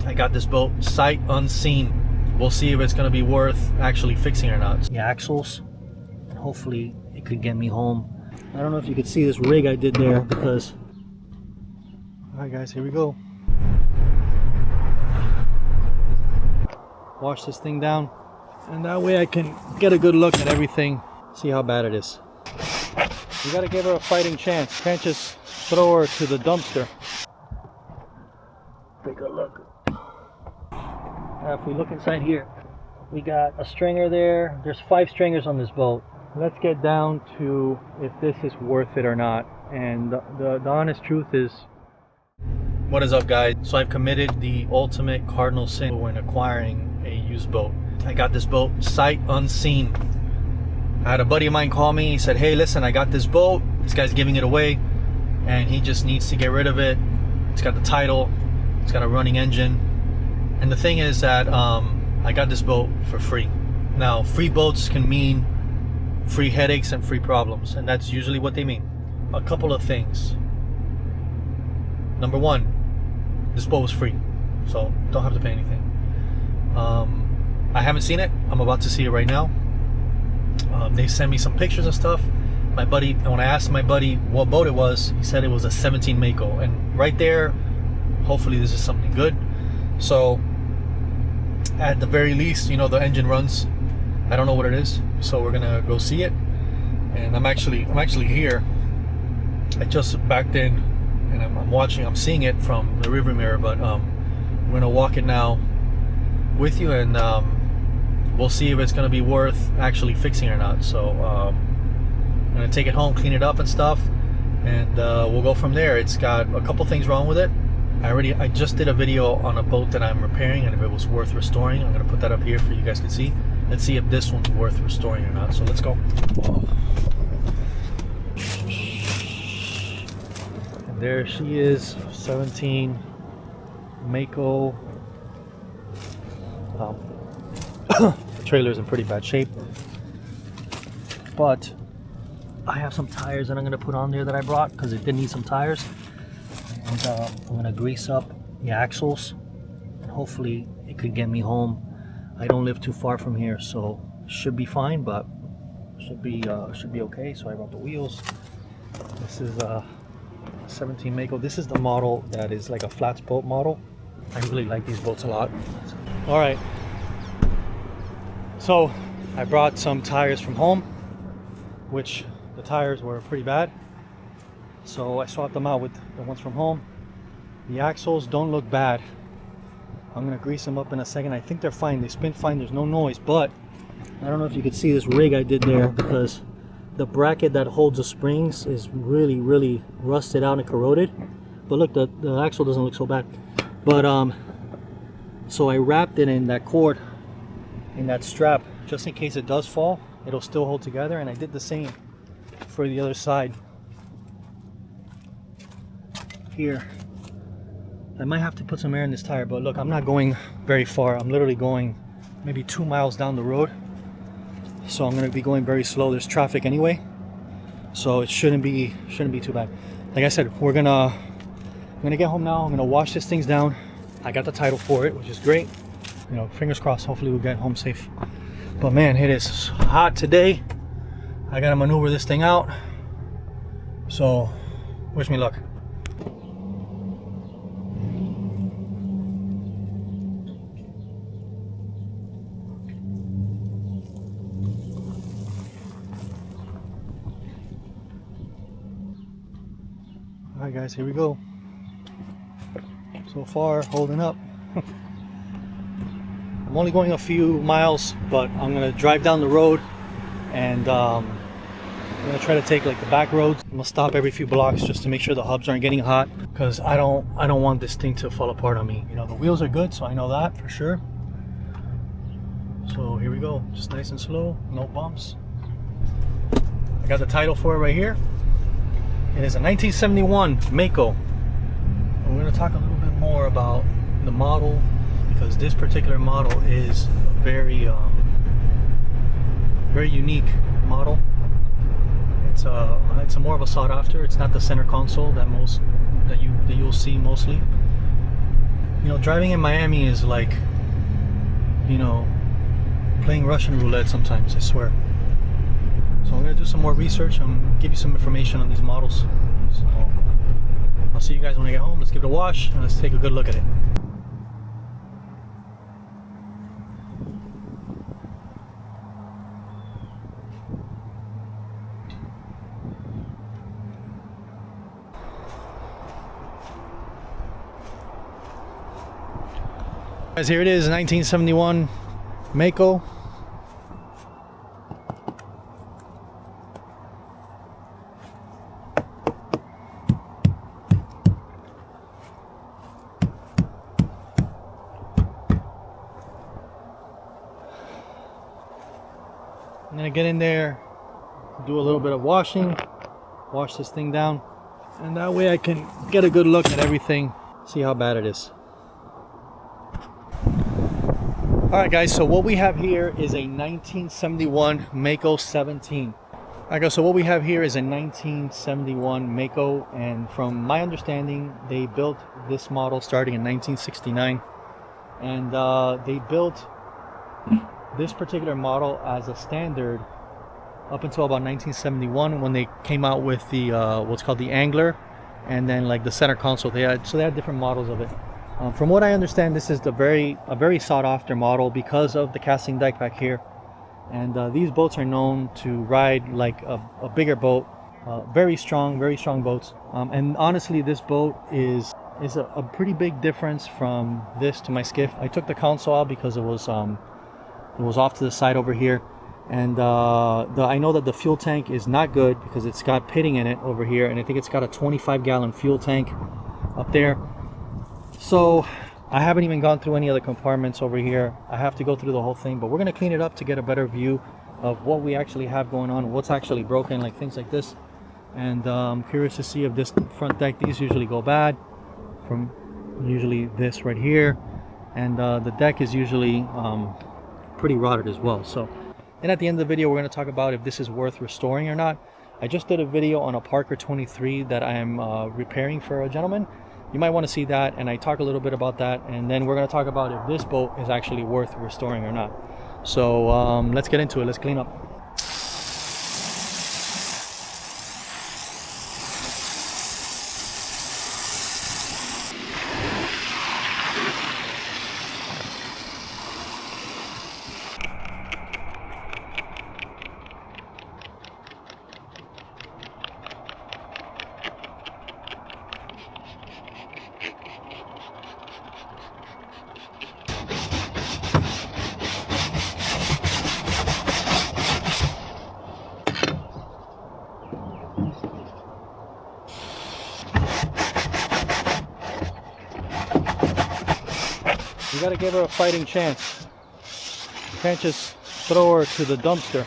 I got this boat sight unseen. We'll see if it's gonna be worth actually fixing or not. The axles, and hopefully it could get me home. I don't know if you could see this rig I did there because... Alright guys, here we go. Wash this thing down, and that way I can get a good look at everything, see how bad it is. You gotta give her a fighting chance. Can't just throw her to the dumpster. Take a look. If we look inside here, we got a stringer there. There's 5 stringers on this boat. Let's get down to if this is worth it or not. And the honest truth is, what is up guys? So I've committed the ultimate cardinal sin when acquiring a used boat. I got this boat sight unseen. I had a buddy of mine call me. He said, hey listen, I got this boat, this guy's giving it away and he just needs to get rid of it. It's got the title, it's got a running engine, and the thing is that I got this boat for free. Now free boats can mean free headaches and free problems, and that's usually what they mean. A couple of things. Number one, this boat was free, so don't have to pay anything. I haven't seen it. I'm about to see it right now. They sent me some pictures and stuff. My buddy, and when I asked my buddy what boat it was, he said it was a 17 Mako, and right there, hopefully this is something good. So at the very least, you know, the engine runs. I don't know what it is, so we're gonna go see it. And I'm actually here. I just backed in and I'm seeing it from the rearview mirror, but I'm gonna walk it now with you, and we'll see if it's gonna be worth actually fixing or not. So I'm gonna take it home, clean it up and stuff, and we'll go from there. It's got a couple things wrong with it. I just did a video on a boat that I'm repairing, and if it was worth restoring, I'm gonna put that up here for you guys to see. Let's see if this one's worth restoring or not. So let's go. And there she is, 17 Mako. The trailer's in pretty bad shape, but I have some tires that I'm gonna put on there that I brought because it did need some tires. And I'm gonna grease up the axles, and hopefully it could get me home. I don't live too far from here, so should be fine, but should be okay. So I brought the wheels. This is 17 Mako. This is the model that is like a flats boat model. I really like these boats a lot. All right, so I brought some tires from home, which the tires were pretty bad, so I swapped them out with the ones from home. The axles don't look bad. I'm gonna grease them up in a second. I think they're fine. They spin fine. There's no noise, but I don't know if you could see this rig I did there because the bracket that holds the springs is really rusted out and corroded. But look, the axle doesn't look so bad. But so I wrapped it in that cord, in that strap, just in case it does fall, it'll still hold together. And I did the same for the other side here. I might have to put some air in this tire, but look, I'm not going very far. I'm literally going maybe 2 miles down the road, so I'm going to be going very slow. There's traffic anyway, so it shouldn't be too bad. Like I said, I'm gonna get home now. I'm gonna wash these things down. I got the title for it, which is great. You know, fingers crossed. Hopefully we'll get home safe. But man, it is hot today. I gotta maneuver this thing out, so wish me luck. Alright guys, here we go. So far, holding up. I'm only going a few miles, but I'm gonna drive down the road, and I'm gonna try to take like the back roads. I'm gonna stop every few blocks just to make sure the hubs aren't getting hot, because I don't want this thing to fall apart on me. You know, the wheels are good, so I know that for sure. So here we go, just nice and slow, no bumps. I got the title for it right here. It is a 1971 Mako. And we're going to talk a little bit more about the model, because this particular model is a very unique model. It's a more of a sought after. It's not the center console that you'll see mostly. You know, driving in Miami is like, you know, playing Russian roulette sometimes, I swear. So I'm gonna do some more research and give you some information on these models. So I'll see you guys when I get home. Let's give it a wash and let's take a good look at it. Guys, here it is, 1971 Mako. I'm gonna get in there, do a little bit of washing, wash this thing down, and that way I can get a good look at everything, see how bad it is. Alright guys, so what we have here is a 1971 Mako 17. Alright guys, so what we have here is a 1971 Mako, and from my understanding, they built this model starting in 1969. And they built this particular model as a standard up until about 1971 when they came out with the what's called the angler, and then like the center console. They had different models of it. From what I understand, this is a very sought after model because of the casting deck back here, and these boats are known to ride like a bigger boat, very strong boats. And honestly, this boat is a pretty big difference from this to my skiff. I took the console out because it was off to the side over here, and I know that the fuel tank is not good because it's got pitting in it over here, and I think it's got a 25-gallon fuel tank up there. So I haven't even gone through any of the compartments over here. I have to go through the whole thing, but we're going to clean it up to get a better view of what we actually have going on, what's actually broken, like things like this. And I'm curious to see if this front deck, these usually go bad, from usually this right here, and the deck is usually pretty rotted as well. So, and at the end of the video, we're going to talk about if this is worth restoring or not. I just did a video on a Parker 23 that I am repairing for a gentleman. You might want to see that, and I talk a little bit about that, and then we're going to talk about if this boat is actually worth restoring or not. So let's get into it. Let's clean up. You gotta give her a fighting chance. You can't just throw her to the dumpster.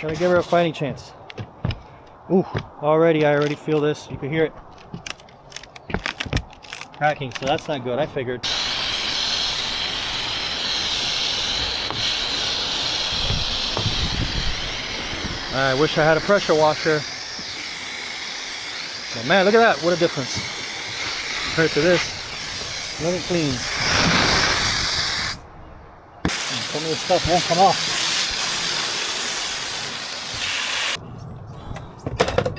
Gotta give her a fighting chance. Ooh, I already feel this. You can hear it cracking, so that's not good. I figured. I wish I had a pressure washer. But man, look at that. What a difference compared to this. Let it clean. Some of this stuff won't come off.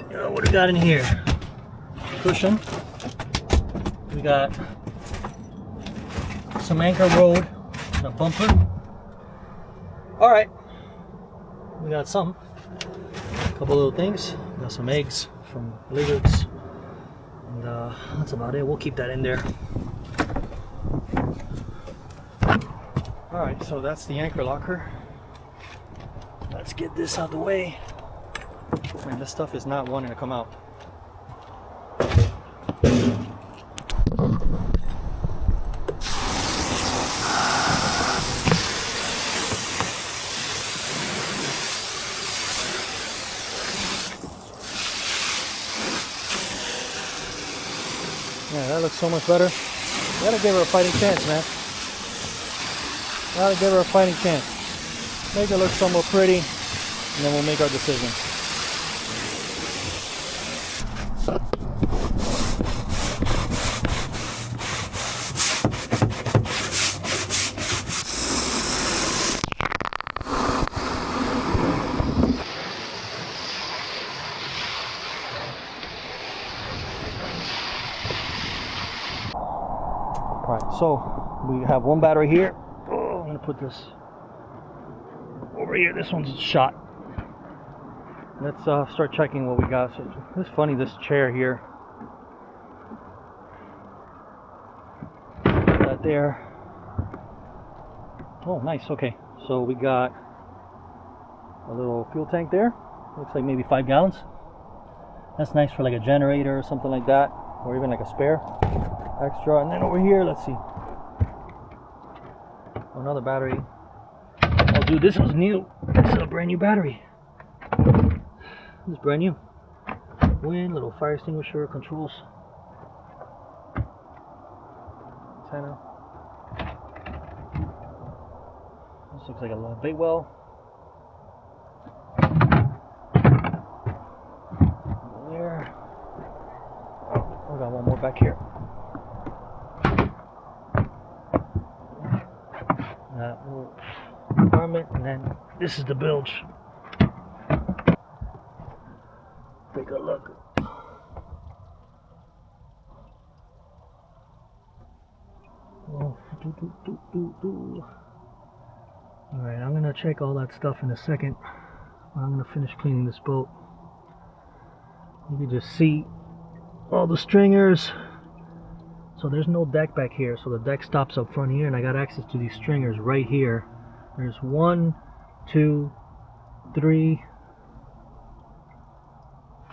What do we got in here? Cushion. We got some anchor road and a bumper. Alright. We got some. A couple little things. We got some eggs from lizards. And that's about it. We'll keep that in there. Alright, so that's the anchor locker. Let's get this out of the way. Man, this stuff is not wanting to come out. Yeah, that looks so much better. You gotta give her a fighting chance, man. Gotta give her a fighting chance. Make it look somewhat pretty, and then we'll make our decision. Alright, so we have one battery here. Oh, I'm gonna put this over here. This one's shot. Let's start checking what we got. So it's funny, this chair here. Put that there. Oh, nice. Okay, so we got a little fuel tank there. Looks like maybe 5 gallons. That's nice for like a generator or something like that, or even like a spare extra. And then over here, let's see, another battery. Oh dude, this was new. This is a brand new battery. This is brand new. Wind, little fire extinguisher, controls, antenna. This looks like a bait well. There. Oh, we got one more back here. That little compartment, and then this is the bilge. Take a look. Oh, Alright, I'm gonna check all that stuff in a second. I'm gonna finish cleaning this boat. You can just see all the stringers. So there's no deck back here, so the deck stops up front here, and I got access to these stringers right here. There's 1, 2, 3,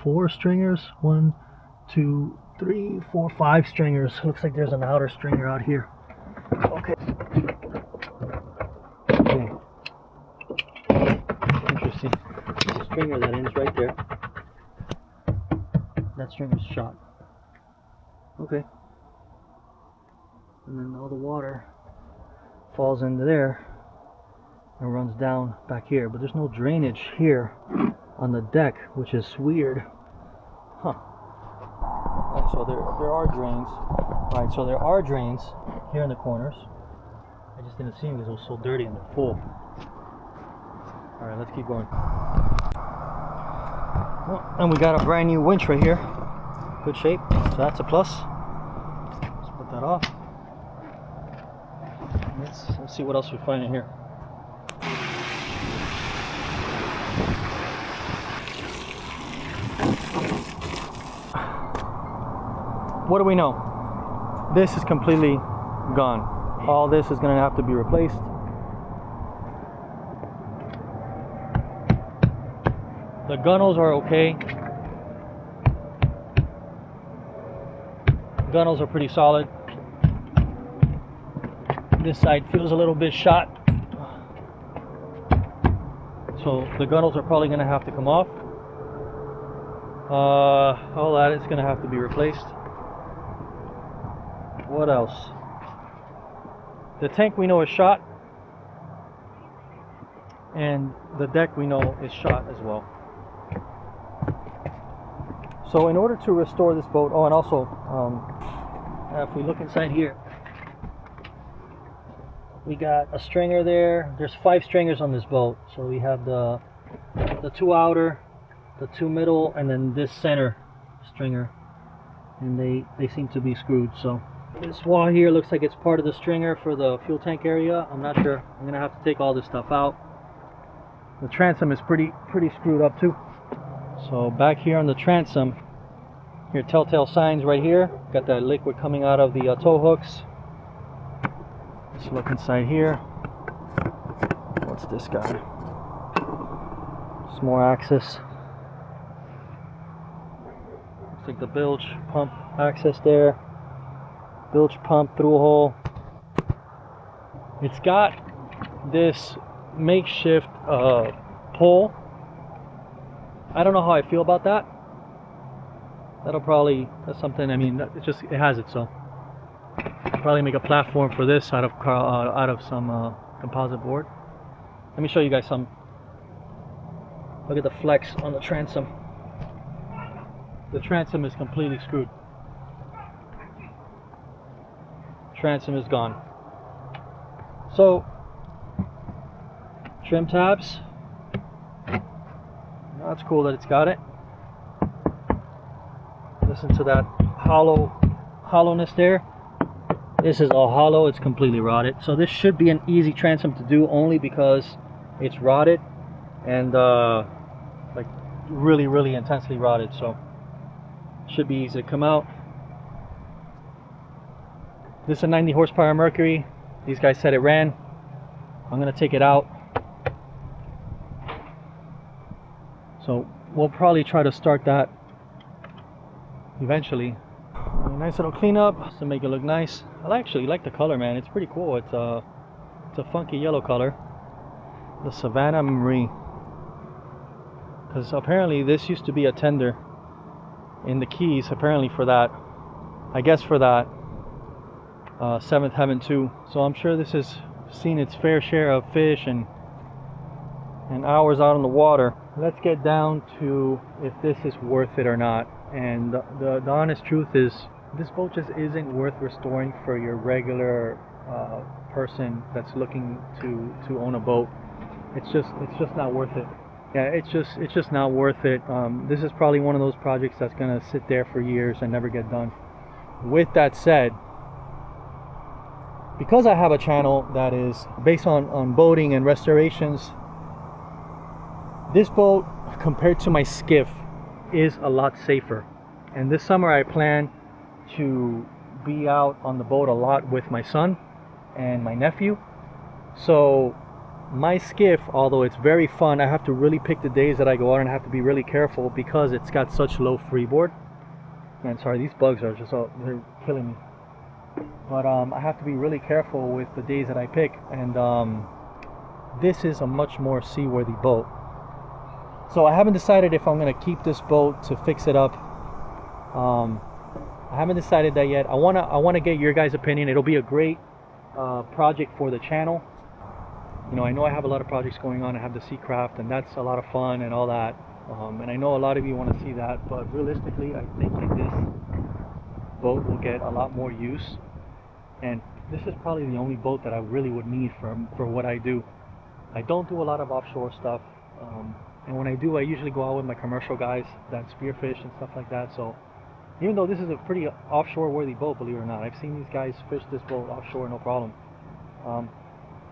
4 stringers. 1, 2, 3, 4, 5 stringers. Looks like there's an outer stringer out here. Okay. Okay. Interesting. There's a stringer that ends right there. That stringer's shot. Okay. And then all the water falls into there and runs down back here, but there's no drainage here on the deck, which is weird. Huh. Right, so there are drains. Alright, so there are drains here in the corners. I just didn't see them because it was so dirty and they're full. Alright, let's keep going. Well, and we got a brand new winch right here. Good shape, so that's a plus. Let's put that off. Let's see what else we find in here. What do we know? This is completely gone. All this is going to have to be replaced. The gunnels are okay. Gunnels are pretty solid. This side feels a little bit shot, so the gunnels are probably going to have to come off. All that is going to have to be replaced. What else? The tank we know is shot, and the deck we know is shot as well. So in order to restore this boat, oh, and also if we look inside here, we got a stringer there. There's 5 stringers on this boat. So we have the 2 outer, the 2 middle, and then this center stringer, and they seem to be screwed. So this wall here looks like it's part of the stringer for the fuel tank area. I'm not sure. I'm gonna have to take all this stuff out. The transom is pretty screwed up too. So back here on the transom, here, telltale signs right here. Got that liquid coming out of the tow hooks. Let's look inside here. What's this guy? Some more access. Looks like the bilge pump access there. Bilge pump through a hole. It's got this makeshift pole. I don't know how I feel about that. That's something, I mean, it has it, so probably make a platform for this out of some composite board. Let me show you guys some. Look at the flex on the transom. The transom is completely screwed. Transom is gone. So trim tabs. That's cool that it's got it. Listen to that hollowness there. This is all hollow, it's completely rotted. So this should be an easy transom to do, only because it's rotted and like really intensely rotted. So should be easy to come out. This is a 90 horsepower Mercury. These guys said it ran. I'm gonna take it out. So we'll probably try to start that eventually. A nice little cleanup to make it look nice. I actually like the color, man. It's pretty cool. It's a funky yellow color, the Savannah Marie. Because apparently this used to be a tender in the Keys. Apparently for that, I guess for that Seventh Heaven 2. So I'm sure this has seen its fair share of fish and hours out on the water. Let's get down to if this is worth it or not. And the honest truth is, this boat just isn't worth restoring for your regular person that's looking to own a boat. It's just not worth it. Yeah, it's just not worth it. This is probably one of those projects that's gonna sit there for years and never get done. With that said, because I have a channel that is based on boating and restorations, this boat compared to my skiff is a lot safer. And this summer I plan to be out on the boat a lot with my son and my nephew. So my skiff, although it's very fun, I have to really pick the days that I go out, and I have to be really careful because it's got such low freeboard. Man, sorry, these bugs are just they're killing me. But I have to be really careful with the days that I pick, and this is a much more seaworthy boat. So I haven't decided if I'm going to keep this boat to fix it up. I haven't decided that yet. I want to get your guys' opinion. It'll be a great project for the channel. You know I have a lot of projects going on. I have the Seacraft, and that's a lot of fun and all that. And I know a lot of you want to see that, but realistically, I think that this boat will get a lot more use. And this is probably the only boat that I really would need for what I do. I don't do a lot of offshore stuff. And when I do, I usually go out with my commercial guys that spearfish and stuff like that. So even though this is a pretty offshore worthy boat, believe it or not, I've seen these guys fish this boat offshore no problem.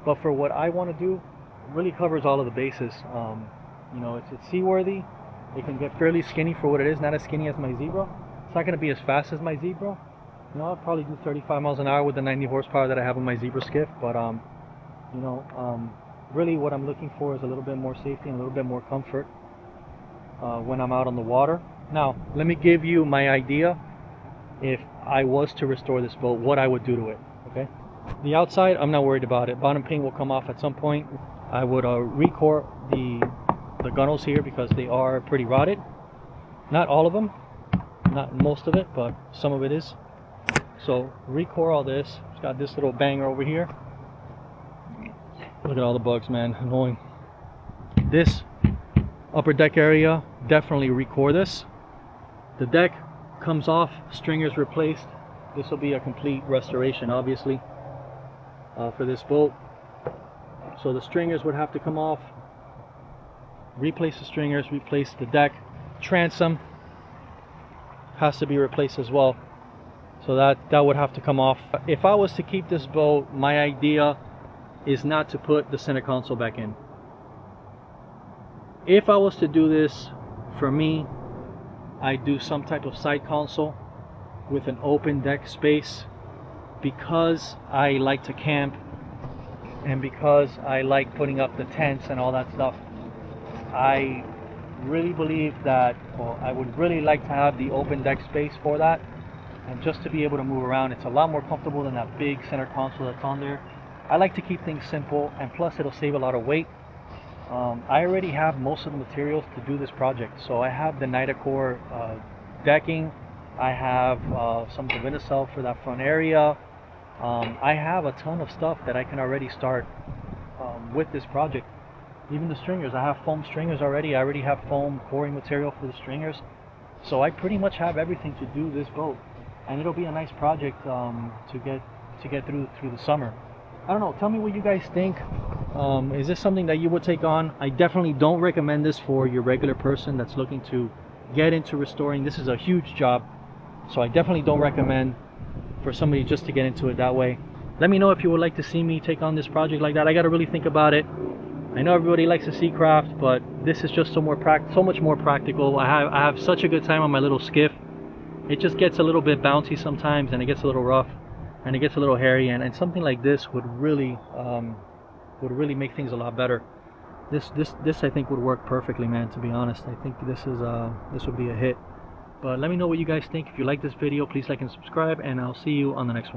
But for what I want to do, it really covers all of the bases. You know, it's seaworthy. It can get fairly skinny for what it is, not as skinny as my Zebra. It's not going to be as fast as my Zebra. You know, I'll probably do 35 miles an hour with the 90 horsepower that I have on my Zebra skiff. But you know, really what I'm looking for is a little bit more safety and a little bit more comfort when I'm out on the water. Now, let me give you my idea if I was to restore this boat, what I would do to it, okay? The outside, I'm not worried about it. Bottom paint will come off at some point. I would recore the gunnels here because they are pretty rotted. Not all of them, not most of it, but some of it is. So recore all this. It's got this little banger over here. Look at all the bugs, man, annoying. This upper deck area, definitely recore this. The deck comes off, stringers replaced. This will be a complete restoration, obviously, for this boat. So the stringers would have to come off, replace the stringers, replace the deck. Transom has to be replaced as well. So that would have to come off. If I was to keep this boat, my idea is not to put the center console back in. If I was to do this, for me, I do some type of side console with an open deck space, because I like to camp and because I like putting up the tents and all that stuff. I really believe that, well, I would really like to have the open deck space for that, and just to be able to move around. It's a lot more comfortable than that big center console that's on there. I like to keep things simple, and plus it'll save a lot of weight. I already have most of the materials to do this project. So I have the Nitacore decking, I have some of the Vinacell for that front area. I have a ton of stuff that I can already start with this project. Even the stringers, I have foam stringers already. I already have foam coring material for the stringers. So I pretty much have everything to do this boat, and it'll be a nice project to get through the summer. I don't know, tell me what you guys think. Is this something that you would take on? I definitely don't recommend this for your regular person that's looking to get into restoring. This is a huge job, so I definitely don't recommend for somebody just to get into it that way. Let me know if you would like to see me take on this project like that. I got to really think about it. I know everybody likes to sea craft, but this is just so much more practical. I have such a good time on my little skiff. It just gets a little bit bouncy sometimes, and it gets a little rough, and it gets a little hairy, and something like this would really make things a lot better. This I think would work perfectly, man. To be honest, I think this would be a hit. But let me know what you guys think. If you like this video, please like and subscribe, and I'll see you on the next one.